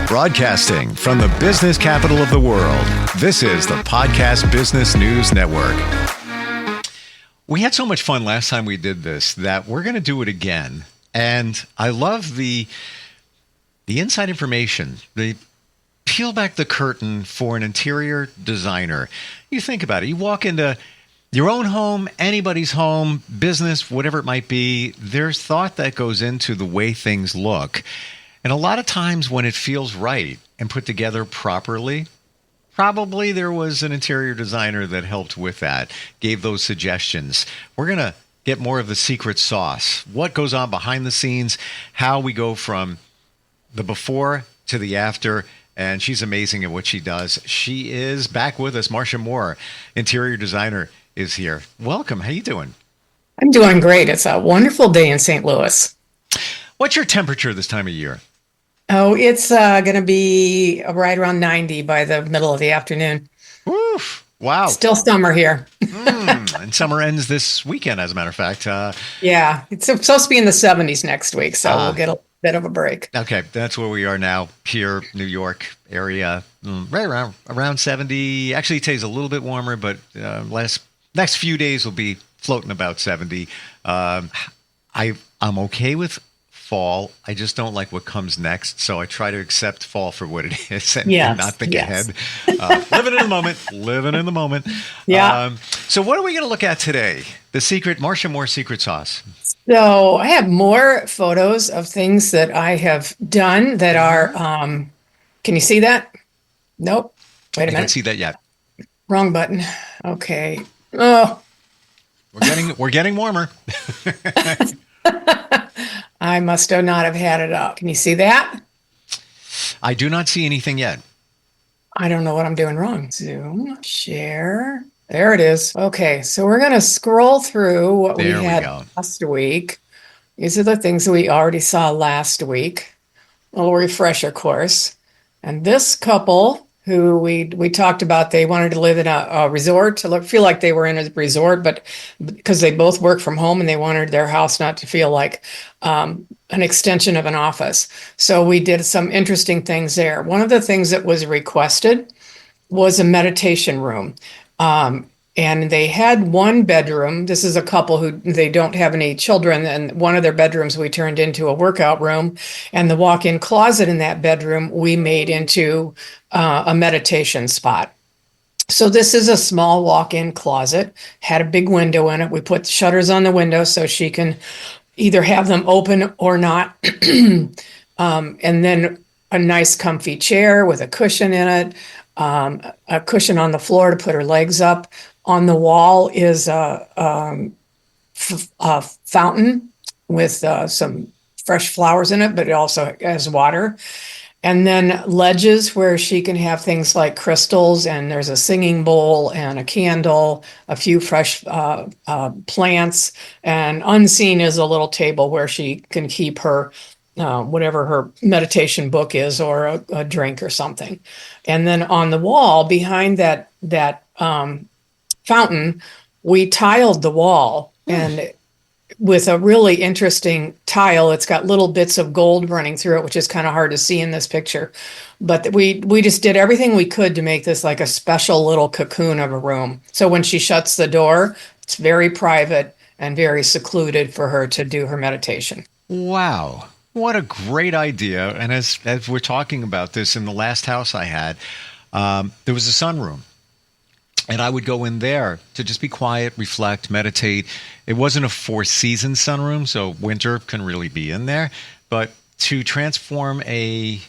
Broadcasting from the business capital of the world, this is the Podcast Business News Network. We had so much fun last time we did this that we're going to do it again. And I love the inside information, the peel back the curtain for an interior designer. You think about it. You walk into your own home, anybody's home, business, whatever it might be, there's thought that goes into the way things look. And a lot of times when it feels right and put together properly, probably there was an interior designer that helped with that, gave those suggestions. We're going to get more of the secret sauce, what goes on behind the scenes, how we go from the before to the after. And she's amazing at what she does. She is back with us. Marcia Moore, interior designer, is here. Welcome. How you doing? I'm doing great. It's a wonderful day in St. Louis. What's your temperature this time of year? Oh, it's going to be right around 90 by the middle of the afternoon. Oof. Wow. Still summer here. And summer ends this weekend, as a matter of fact. Yeah, it's supposed to be in the 70s next week, so we'll get a bit of a break. Okay, that's where we are now, here, New York area, right around 70. Actually, today's a little bit warmer, but next few days will be floating about 70. I'm okay with fall. I just don't like what comes next, so I try to accept fall for what it is and not think ahead. Living in the moment. Yeah. So what are we going to look at today? The secret, Marcia Moore secret sauce. So I have more photos of things that I have done that are, can you see that? Nope. Wait a minute. I can't see that yet. Wrong button. Okay. Oh. We're getting warmer. I must not have had it up. Can you see that? I do not see anything yet. I don't know what I'm doing wrong. Zoom, share. There it is. Okay, so we're going to scroll through what we had last week. These are the things that we already saw last week. A little refresher course. And this couple who we talked about, they wanted to live in a resort, to feel like they were in a resort, but because they both work from home and they wanted their house not to feel like an extension of an office. So we did some interesting things there. One of the things that was requested was a meditation room. And they had one bedroom. This is a couple who they don't have any children. And one of their bedrooms we turned into a workout room. And the walk-in closet in that bedroom we made into a meditation spot. So this is a small walk-in closet, had a big window in it. We put shutters on the window so she can either have them open or not. And then a nice comfy chair with a cushion in it, a cushion on the floor to put her legs up. On the wall is a fountain with some fresh flowers in it, but it also has water. And then ledges where she can have things like crystals, and there's a singing bowl and a candle, a few fresh plants, and unseen is a little table where she can keep her whatever her meditation book is, or a drink or something. And then on the wall behind that fountain, we tiled the wall, and with a really interesting tile. It's got little bits of gold running through it, which is kind of hard to see in this picture. But we just did everything we could to make this like a special little cocoon of a room. So when she shuts the door, it's very private and very secluded for her to do her meditation. Wow. What a great idea. And as we're talking about this, in the last house I had, there was a sunroom. And I would go in there to just be quiet, reflect, meditate. It wasn't a four-season sunroom, so winter can really be in there. But to transform a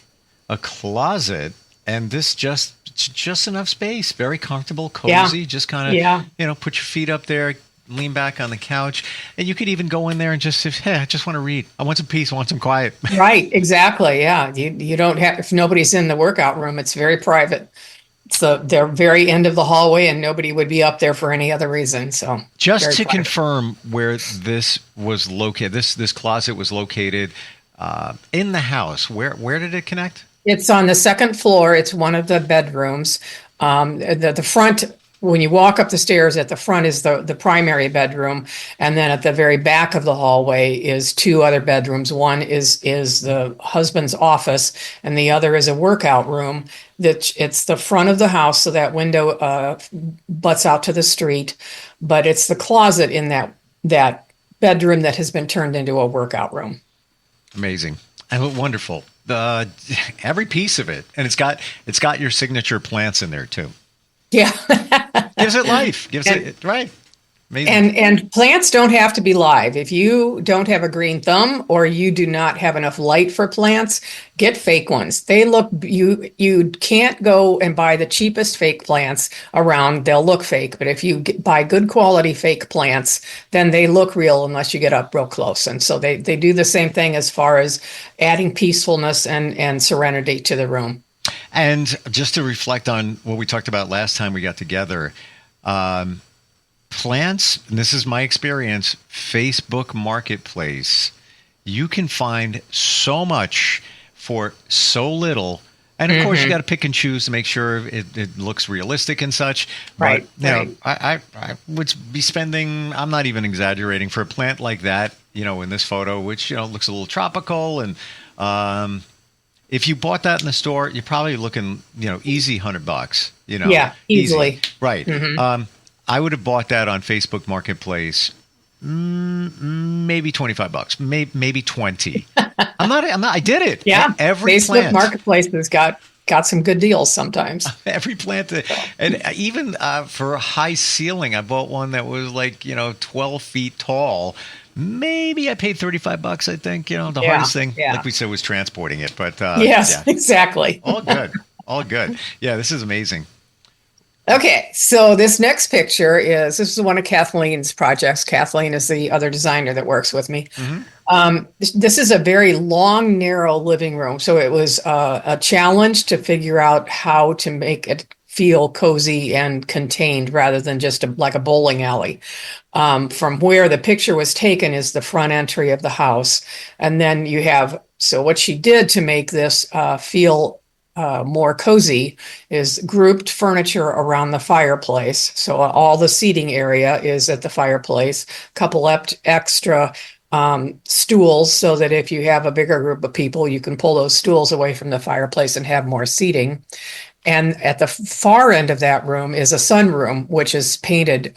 closet, and this just enough space, very comfortable, cozy, just kind of, put your feet up there, lean back on the couch. And you could even go in there and just say, hey, I just want to read. I want some peace. I want some quiet. Right, exactly, yeah. You don't have, if nobody's in the workout room, it's very private. It's the very end of the hallway, and nobody would be up there for any other reason. So just to confirm where this was located, this closet was located in the house. Where did it connect? It's on the second floor. It's one of the bedrooms. The front when you walk up the stairs, at the front is the primary bedroom, and then at the very back of the hallway is two other bedrooms. One is the husband's office, and the other is a workout room. That it's the front of the house, so that window butts out to the street, but it's the closet in that bedroom that has been turned into a workout room. Amazing. And wonderful. Every piece of it, and it's got your signature plants in there too. Yeah. Gives it life. Right. Amazing. And plants don't have to be live. If you don't have a green thumb or you do not have enough light for plants, get fake ones. They look, you can't go and buy the cheapest fake plants around. They'll look fake. But if you buy good quality fake plants, then they look real unless you get up real close. And so they do the same thing as far as adding peacefulness and serenity to the room. And just to reflect on what we talked about last time we got together, plants, and this is my experience, Facebook Marketplace, you can find so much for so little. And of course, you got to pick and choose to make sure it looks realistic and such. Right. But, you know, I would be spending, I'm not even exaggerating, for a plant like that, you know, in this photo, which, you know, looks a little tropical. And if you bought that in the store, you're probably looking, you know, easy $100, you know. Yeah, easily. Easy. Right. I would have bought that on Facebook Marketplace, maybe $25, maybe 20. I'm not, I did it. Yeah. Every Facebook plant. Marketplace has got some good deals sometimes. Every plant. And even for a high ceiling, I bought one that was like, you know, 12 feet tall. Maybe I paid $35, I think. You know, the hardest thing, like we said, was transporting it. But yes, exactly. All good. All good. Yeah, this is amazing. Okay, so this next picture this is one of Kathleen's projects. Kathleen is the other designer that works with me. This is a very long, narrow living room. So it was a challenge to figure out how to make it feel cozy and contained rather than just like a bowling alley. From where the picture was taken is the front entry of the house. And then you have, so what she did to make this feel more cozy is grouped furniture around the fireplace. So all the seating area is at the fireplace, a couple extra stools so that if you have a bigger group of people, you can pull those stools away from the fireplace and have more seating. And at the far end of that room is a sunroom, which is painted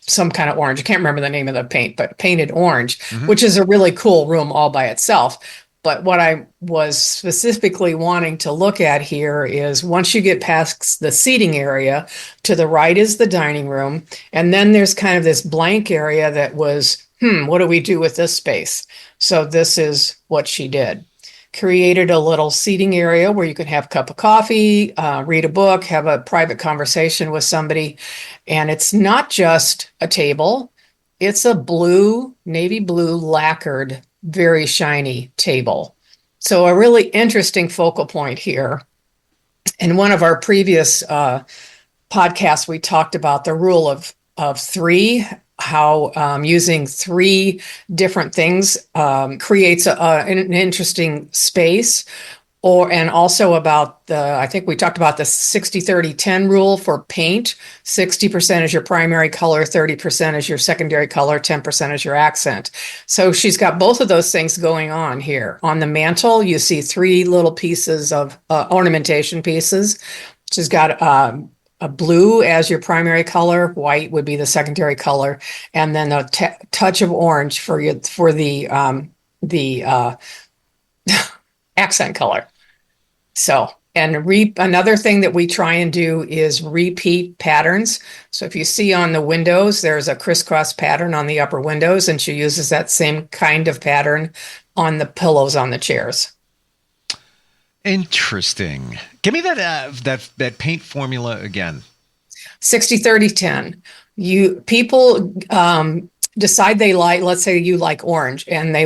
some kind of orange. I can't remember the name of the paint, but painted orange, which is a really cool room all by itself. But what I was specifically wanting to look at here is once you get past the seating area, to the right is the dining room. And then there's kind of this blank area that was, what do we do with this space? So this is what she did. Created a little seating area where you can have a cup of coffee, read a book, have a private conversation with somebody. And it's not just a table. It's a navy blue lacquered, very shiny table. So a really interesting focal point here. In one of our previous podcasts, we talked about the rule of three, how using three different things creates an interesting space. And also about I think we talked about the 60-30-10 rule for paint. 60% is your primary color, 30% is your secondary color, 10% is your accent. So she's got both of those things going on here. On the mantle, you see three little pieces of ornamentation pieces. She's got a blue as your primary color, white would be the secondary color, and then a touch of orange for the accent color. So, and another thing that we try and do is repeat patterns. So if you see on the windows, there's a crisscross pattern on the upper windows, and she uses that same kind of pattern on the pillows on the chairs. Interesting. Give me that paint formula again. 60-30-10. People decide they like, let's say you like orange, and they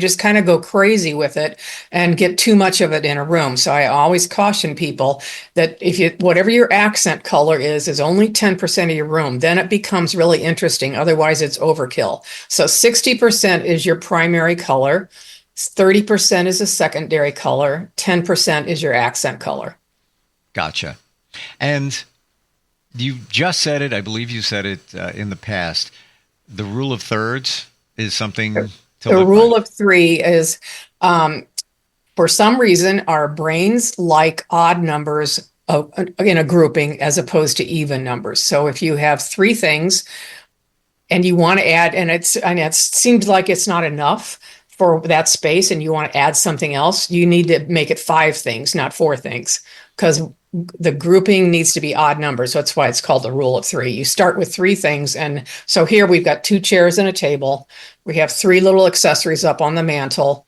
just kind of go crazy with it and get too much of it in a room. So I always caution people that whatever your accent color is only 10% of your room, then it becomes really interesting. Otherwise it's overkill. So 60% is your primary color, 30% is a secondary color, 10% is your accent color. Gotcha. And You just said it. I believe you said it in the past. The rule of thirds is something to The live rule by. of three is, for some reason, our brains like odd numbers in a grouping as opposed to even numbers. So if you have three things and you want to add, and it seems like it's not enough for that space, and you want to add something else, you need to make it five things, not four things, because the grouping needs to be odd numbers. So that's why it's called the rule of three. You start with three things. And so here we've got two chairs and a table. We have three little accessories up on the mantle.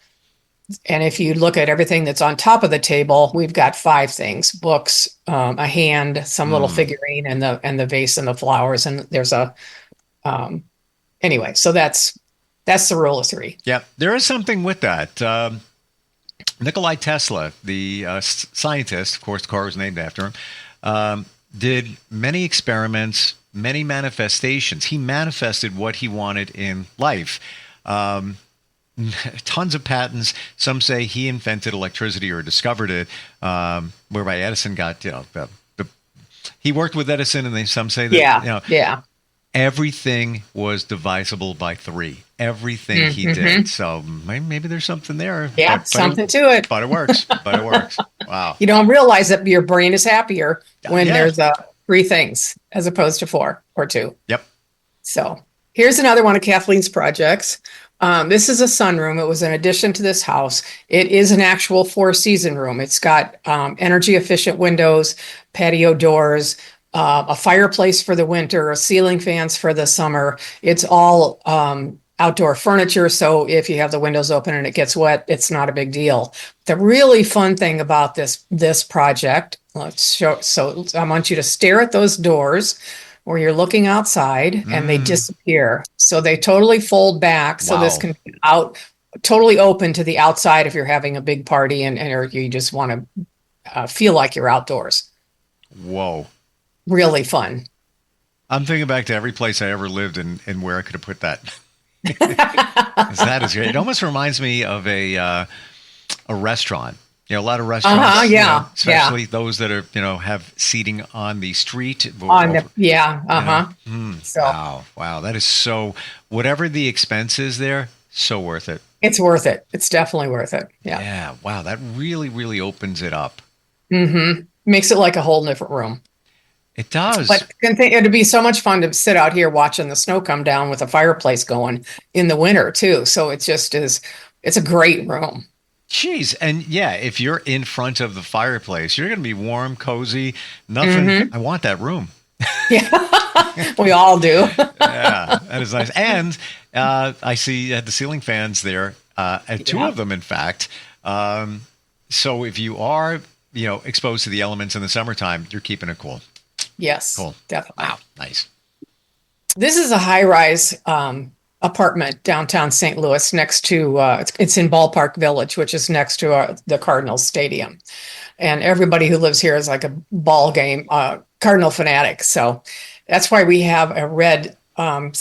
And if you look at everything that's on top of the table, we've got five things: books, a hand, some little figurine, and the vase and the flowers. And there's anyway, so that's the rule of three. Yeah, there is something with that. Nikolai Tesla, the scientist, of course, the car was named after him, did many experiments, many manifestations. He manifested what he wanted in life. Tons of patents. Some say he invented electricity or discovered it, whereby Edison got, he worked with Edison, and some say that, everything was divisible by three. Everything he did. So maybe there's something there. Yeah, something to it. But it works. Wow. You don't realize that your brain is happier when there's three things as opposed to four or two. Yep. So here's another one of Kathleen's projects. This is a sunroom. It was an addition to this house. It is an actual four-season room. It's got energy-efficient windows, patio doors, a fireplace for the winter, ceiling fans for the summer. It's all outdoor furniture, so if you have the windows open and it gets wet, it's not a big deal. The really fun thing about this project, so I want you to stare at those doors where you're looking outside, and they disappear. So they totally fold back. So this can be out, totally open to the outside if you're having a big party or you just want to feel like you're outdoors. Whoa. Really fun. I'm thinking back to every place I ever lived and where I could have put that. That is great. It almost reminds me of a restaurant. A lot of restaurants, especially those that are, have seating on the street. So Wow. That is so, whatever the expense is there, so worth it. It's worth it. It's definitely worth it. Yeah. Yeah. Wow. That really, really opens it up. Makes it like a whole different room. It does. But it'd be so much fun to sit out here watching the snow come down with a fireplace going in the winter too. So it's a great room. Jeez. And if you're in front of the fireplace, you're going to be warm, cozy, nothing. I want that room. Yeah, we all do. Yeah, that is nice. And I see the ceiling fans there, two of them, in fact. So if you are, exposed to the elements in the summertime, you're keeping it cool. Yes, cool. Definitely. Wow, nice. This is a high-rise apartment downtown St. Louis next to, it's in Ballpark Village, which is next to the Cardinals Stadium. And everybody who lives here is like a ball game Cardinal fanatic. So that's why we have a red ottoman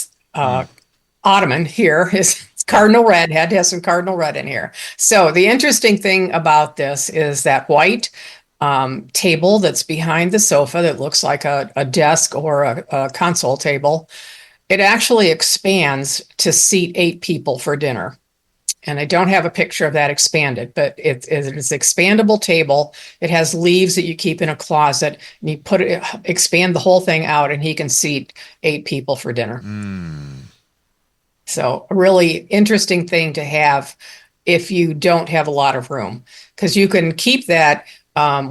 here. It's Cardinal red, had to have some Cardinal red in here. So the interesting thing about this is that white table that's behind the sofa that looks like a desk or a console table. It actually expands to seat 8 people for dinner. And I don't have a picture of that expanded, but it's an expandable table. It has leaves that you keep in a closet, and you expand the whole thing out, and he can seat 8 people for dinner. So a really interesting thing to have if you don't have a lot of room, because you can keep that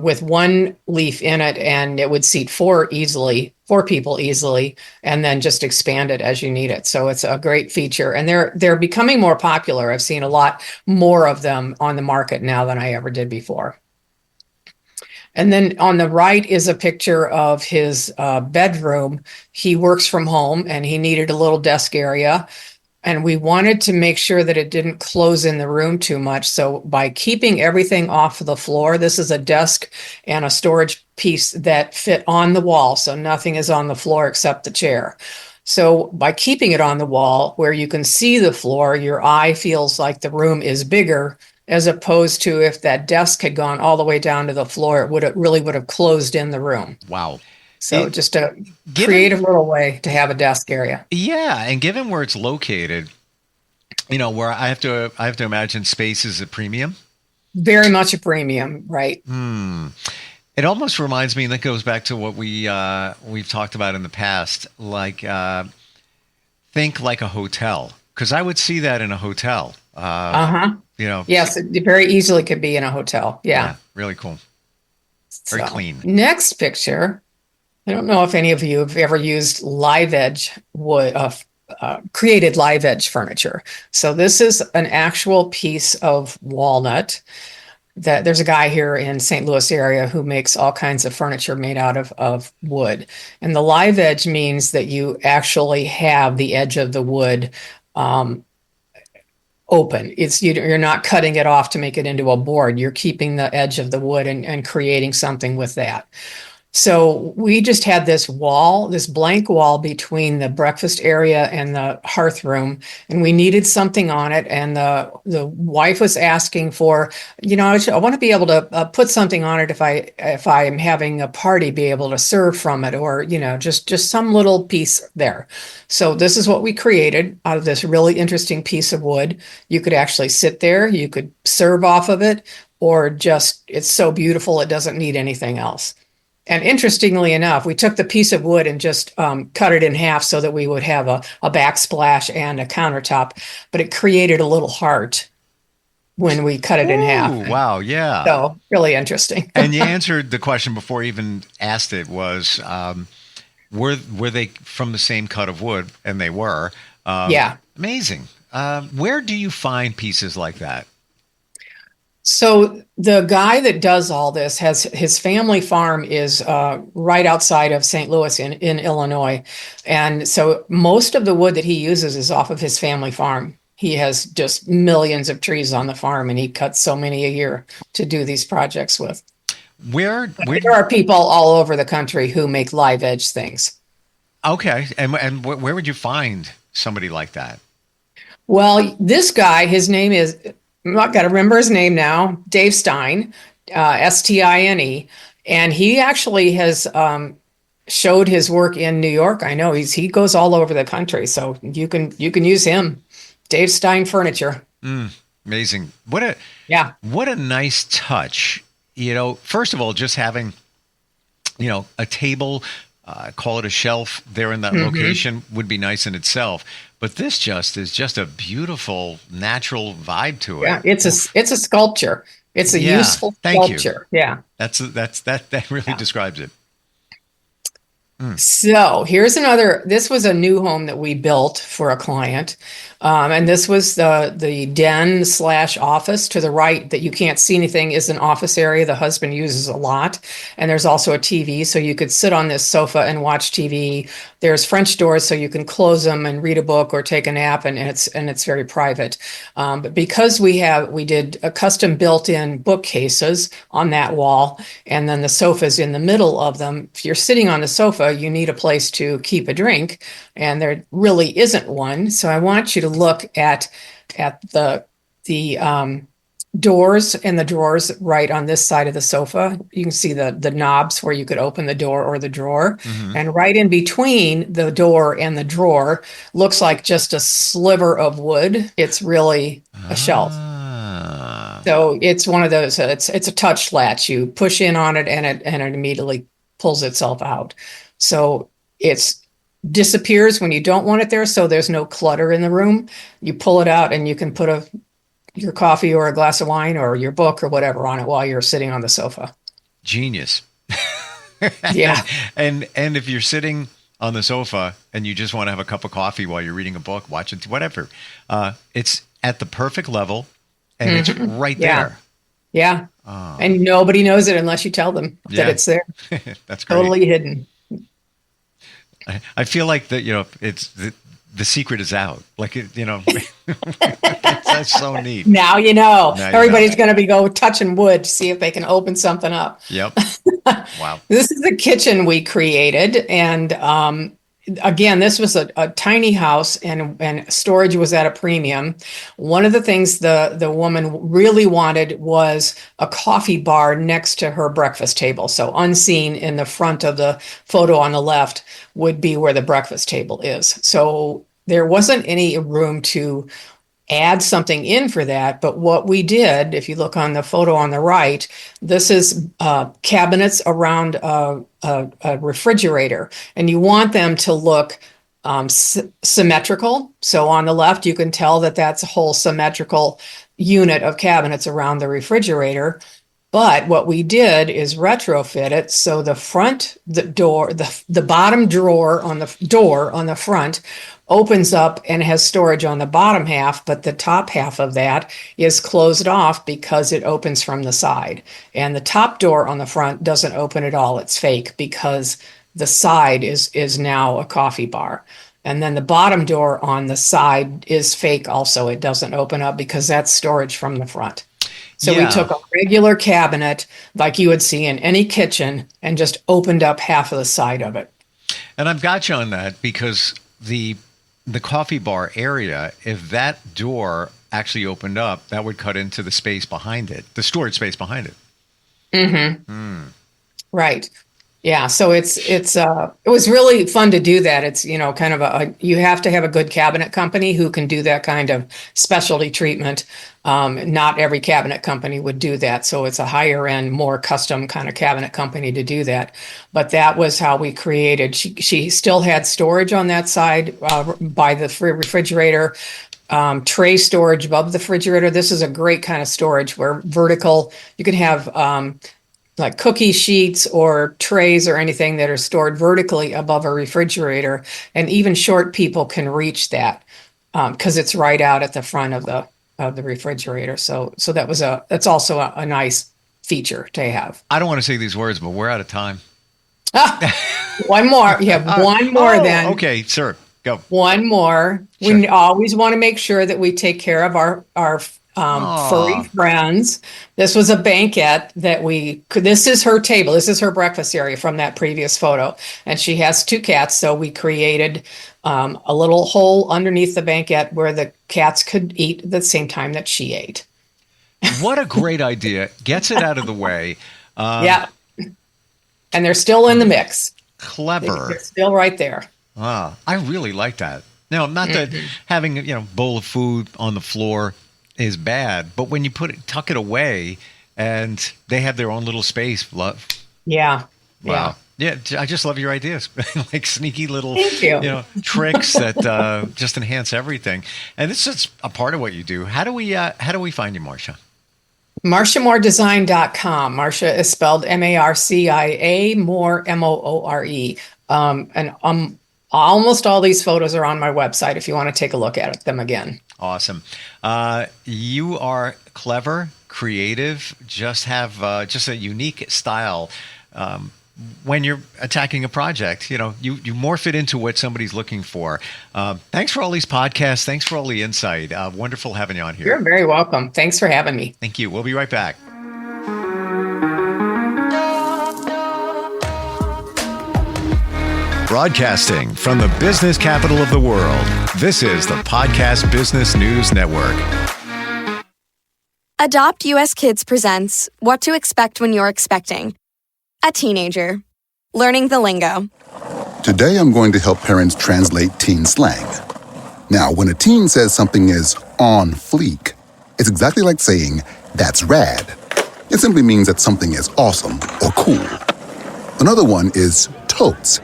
with one leaf in it, and it would seat 4 people easily, and then just expand it as you need it. So it's a great feature, and they're becoming more popular. I've seen a lot more of them on the market now than I ever did before. And then on the right is a picture of his bedroom. He works from home, and he needed a little desk area. And we wanted to make sure that it didn't close in the room too much. So by keeping everything off of the floor, this is a desk and a storage piece that fit on the wall. So nothing is on the floor except the chair. So by keeping it on the wall where you can see the floor, your eye feels like the room is bigger, as opposed to if that desk had gone all the way down to the floor, it really would have closed in the room. Wow. So just a creative little way to have a desk area. Yeah, and given where it's located, where I have to imagine space is a premium. Very much a premium, right? It almost reminds me, and that goes back to what we've talked about in the past, like think like a hotel, because I would see that in a hotel. Yes, it very easily could be in a hotel. Yeah, really cool. Very clean. Next picture. I don't know if any of you have ever used live edge wood, created live edge furniture. So this is an actual piece of walnut. That there's a guy here in St. Louis area who makes all kinds of furniture made out of wood. And the live edge means that you actually have the edge of the wood open. You're not cutting it off to make it into a board. You're keeping the edge of the wood and creating something with that. So we just had this wall, this blank wall between the breakfast area and the hearth room, and we needed something on it. And the wife was asking for, I want to be able to put something on it if I am having a party, be able to serve from it, or just some little piece there. So this is what we created out of this really interesting piece of wood. You could actually sit there, you could serve off of it, or just it's so beautiful it doesn't need anything else. And interestingly enough, we took the piece of wood and just cut it in half so that we would have a backsplash and a countertop, but it created a little heart when we cut it in half. Wow, yeah. So really interesting. And you answered the question before you even asked it was, were they from the same cut of wood? And they were. Yeah. Amazing. Where do you find pieces like that? So the guy that does all this has his family farm is right outside of St. Louis in Illinois. And so most of the wood that he uses is off of his family farm. He has just millions of trees on the farm, and he cuts so many a year to do these projects with. Where there are people all over the country who make live edge things. Okay. And where would you find somebody like that? Well, this guy, his name is... I've got to remember his name now, Dave Stein, Stine, and he actually has showed his work in New York. I know he goes all over the country, so you can use him, Dave Stein Furniture. Amazing! What a nice touch. First of all, just having a table, call it a shelf there in that location would be nice in itself. But this is just a beautiful natural vibe to it. Yeah, it's a sculpture. It's a useful sculpture. Yeah. That really describes it. So here's another, this was a new home that we built for a client. And this was the den / office. To the right that you can't see anything is an office area the husband uses a lot. And there's also a TV, so you could sit on this sofa and watch TV. There's French doors, so you can close them and read a book or take a nap, and it's very private. But because we did a custom built-in bookcases on that wall, and then the sofa's in the middle of them. If you're sitting on the sofa, you need a place to keep a drink, and there really isn't one. So I want you to look at the doors and the drawers right on this side of the sofa. You can see the knobs where you could open the door or the drawer. And right in between the door and the drawer looks like just a sliver of wood. It's really a shelf. So it's one of those, it's a touch latch. You push in on it and it immediately pulls itself out. So it's disappears when you don't want it there, so there's no clutter in the room. You pull it out and you can put your coffee or a glass of wine or your book or whatever on it while you're sitting on the sofa. Genius. Yeah. And if you're sitting on the sofa and you just want to have a cup of coffee while you're reading a book, watching whatever, it's at the perfect level and it's right there. Yeah. And nobody knows it unless you tell them that it's there. That's great. Totally hidden. I feel like that, it's the secret is out. Like, that's so neat. Now you know. Everybody's going to go touching wood to see if they can open something up. Yep. Wow. This is the kitchen we created, and again, this was a tiny house, and storage was at a premium. One of the things the woman really wanted was a coffee bar next to her breakfast table. So unseen in the front of the photo on the left would be where the breakfast table is. So there wasn't any room to add something in for that. But what we did, if you look on the photo on the right, this is cabinets around a refrigerator, and you want them to look symmetrical. So on the left, you can tell that that's a whole symmetrical unit of cabinets around the refrigerator. But what we did is retrofit it so the front, the bottom drawer on the front opens up and has storage on the bottom half, but the top half of that is closed off because it opens from the side. And the top door on the front doesn't open at all. It's fake because the side is now a coffee bar. And then the bottom door on the side is fake also. It doesn't open up because that's storage from the front. So we took a regular cabinet like you would see in any kitchen and just opened up half of the side of it. And I've got you on that because the coffee bar area, if that door actually opened up, that would cut into the space behind it, the storage space behind it. Mm-hmm. Right. Yeah. So it was really fun to do that. It's, kind of you have to have a good cabinet company who can do that kind of specialty treatment. Not every cabinet company would do that. So it's a higher end, more custom kind of cabinet company to do that. But that was how we created. She still had storage on that side by the refrigerator, tray storage above the refrigerator. This is a great kind of storage where vertical, you can have like cookie sheets or trays or anything that are stored vertically above a refrigerator. And even short people can reach that because it's right out at the front of the refrigerator. So that's also a nice feature to have. I don't want to say these words, but we're out of time. One more. You have one more then. Okay, sir. Go. One more. Sure. We always want to make sure that we take care of our furry friends. This was a banquette that this is her table. This is her breakfast area from that previous photo. And she has 2 cats. So we created a little hole underneath the banquette where the cats could eat at the same time that she ate. What a great idea. Gets it out of the way. Yeah. And they're still in the mix. Clever. They're still right there. Wow. I really like that. Now, not that having a bowl of food on the floor is bad, but when you tuck it away and they have their own little space, love. Yeah. Wow. Yeah. I just love your ideas. Like sneaky little, Thank you. Tricks that just enhance everything. And this is a part of what you do. How do we find you, Marcia? MarciaMooreDesign.com. Marcia is spelled Marcia, Moore, Moore. And almost all these photos are on my website if you want to take a look at them again. Awesome. You are clever, creative, just have just a unique style. When you're attacking a project, you morph it into what somebody's looking for. Thanks for all these podcasts. Thanks for all the insight. Wonderful having you on here. You're very welcome. Thanks for having me. Thank you. We'll be right back. Broadcasting from the business capital of the world, this is the Podcast Business News Network. Adopt US Kids presents What to Expect When You're Expecting. A teenager. Learning the lingo. Today I'm going to help parents translate teen slang. Now, when a teen says something is on fleek, it's exactly like saying, that's rad. It simply means that something is awesome or cool. Another one is totes.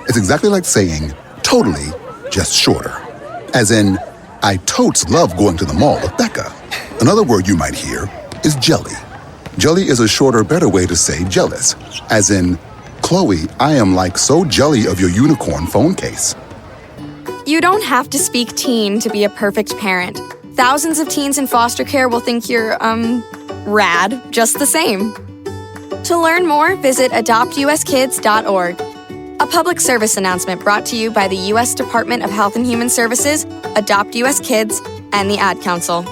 It's exactly like saying, totally, just shorter. As in, I totes love going to the mall with Becca. Another word you might hear is jelly. Jelly is a shorter, better way to say jealous. As in, Chloe, I am like so jelly of your unicorn phone case. You don't have to speak teen to be a perfect parent. Thousands of teens in foster care will think you're, rad just the same. To learn more, visit adoptuskids.org. A public service announcement brought to you by the U.S. Department of Health and Human Services, Adopt U.S. Kids, and the Ad Council.